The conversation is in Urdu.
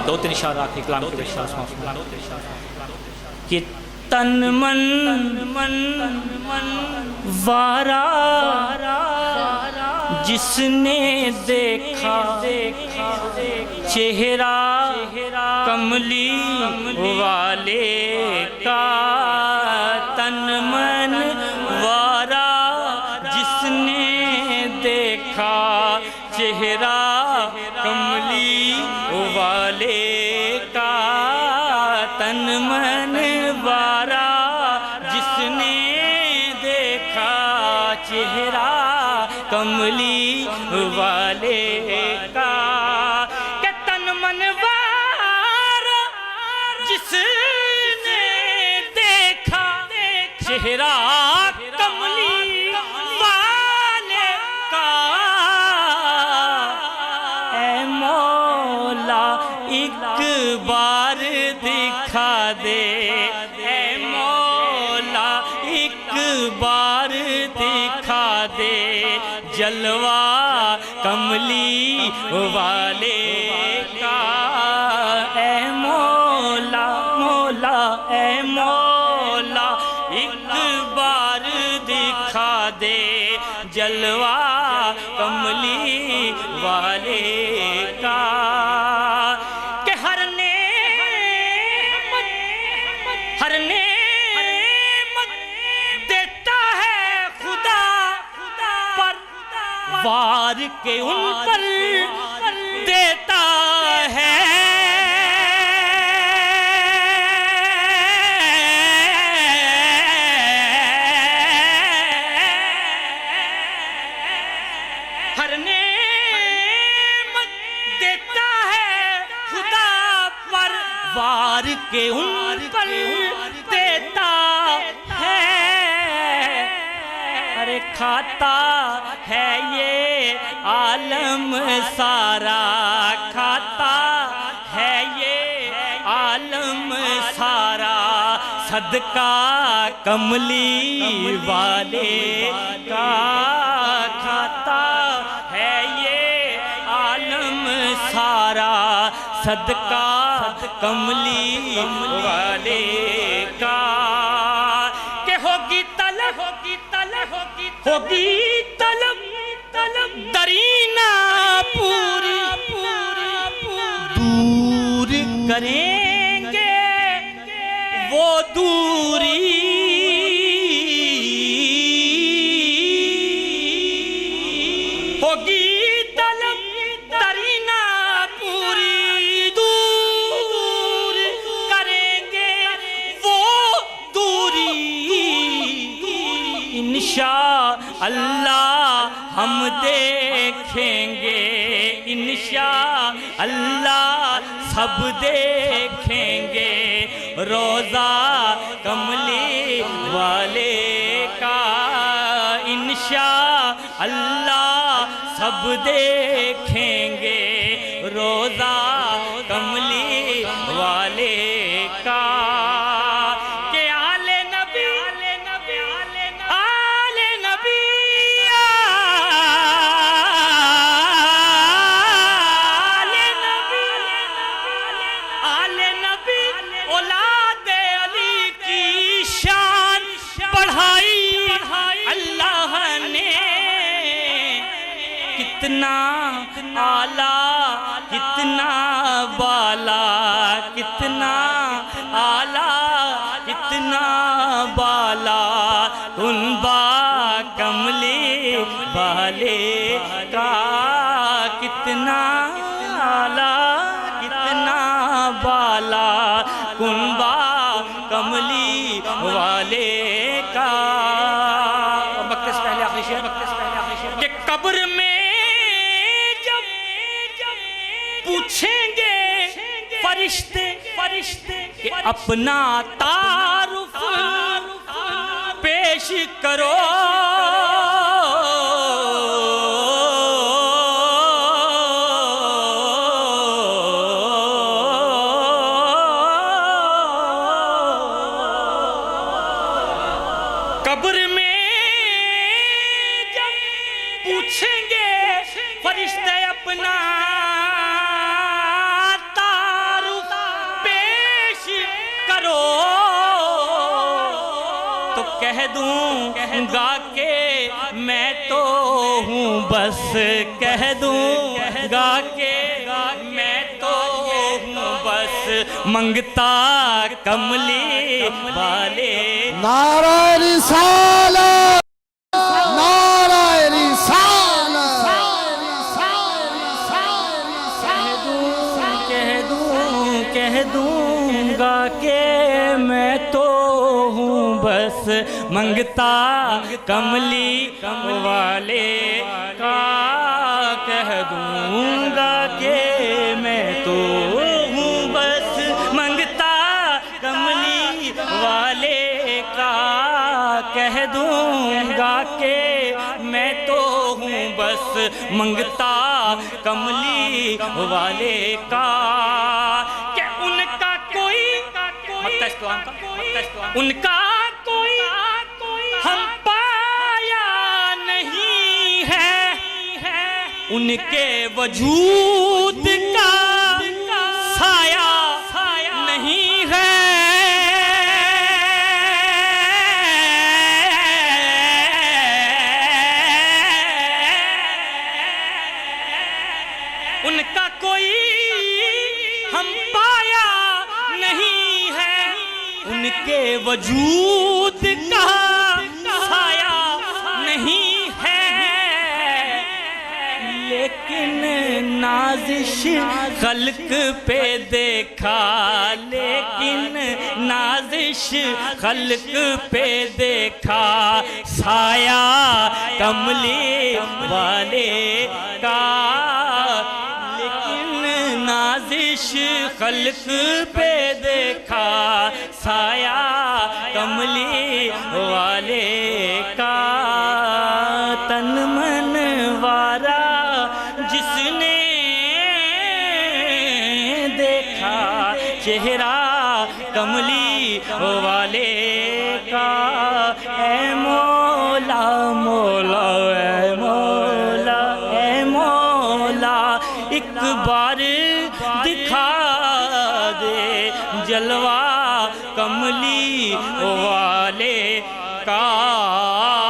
دو تین اشارات کلام کے اشارات کہ تن من وارا جس نے دیکھا چہرہ کملی والے کا، تن من وارا جس نے دیکھا چہرہ کملی والے کا، تن من وارا جس نے دیکھا چہرہ کملی والے کا، کہ تن من وارا جس نے دیکھا چہرہ کملی والے کا، اے مولا ایک بار دکھا دے، اے مولا ایک بار دکھا دے جلوہ کملی والے کا، اے مولا مولا اے مولا ایک بار دکھا دے جلوہ کملی والے کا، کہ ہر نعمت دیتا ہے خدا پر، وار کے ان پر دیتا ہے، ہر نعمت دیتا ہے خدا پر، وار کے ان پر دیتا ہے، ارے کھاتا ہے یہ عالم سارا، کھاتا ہے یہ عالم سارا صدقہ کملی والے کا، کھاتا ہے یہ عالم سارا صدقہ کملی والے کا، کہ ہوگی طلب درینہ پوری دور کریں گے وہ دوری، ہوگی طلب درینہ پوری دور کریں گے وہ دوری، انشاءاللہ ہم دیکھیں گے، انشاءاللہ سب دیکھیں گے روضہ کملی والے کا، انشاءاللہ سب دیکھیں گے روضہ کملی والے کا، کہ آل نبی اولاد علی کی شان بڑھائی اللہ نے، کتنا اعلیٰ کتنا بالا، کتنا اعلیٰ کتنا بالا کنبہ کملی والے کا، کتنا اعلیٰ کتنا بالا کنبہ کملی والے کا، وقت سے پہلے آخری شعر، کہ قبر میں جب پوچھیں گے فرشتے کہ اپنا تعارف پیش کرو، قبر میں جب پوچھیں گے فرشتے اپنا تعارف کہہ دوں گا کہ میں تو ہوں بس کہہ دوں گا کہ میں تو ہوں بس منگتا کملی والے نعرہ رسالت نعرہ رسالت کہہ دوں گا کہ میں تو ہوں بس منگتا کملی والے کا کہہ دوں گا کہ میں تو ہوں بس منگتا کملی والے کا کہہ دوں گا کہ میں تو ہوں بس منگتا کملی والے کا کہ ان کا کوئی ان کا کوئی ہم پایا نہیں ہے ان کے وجود کا سایہ نہیں ہے ان کا کوئی ہم پایا نہیں ہے ان کے وجود کا سایہ نہیں ہے لیکن نازش خلق پہ دیکھا لیکن نازش خلق پہ دیکھا سایہ کملی والے کا نازش خلق پہ دیکھا سایہ کملی والے کا تن من وارا جس نے دیکھا چہرہ کملی والے کا اے مولا مولا اے مولا اے مولا ایک بار دکھا دے جلوہ کملی والے کا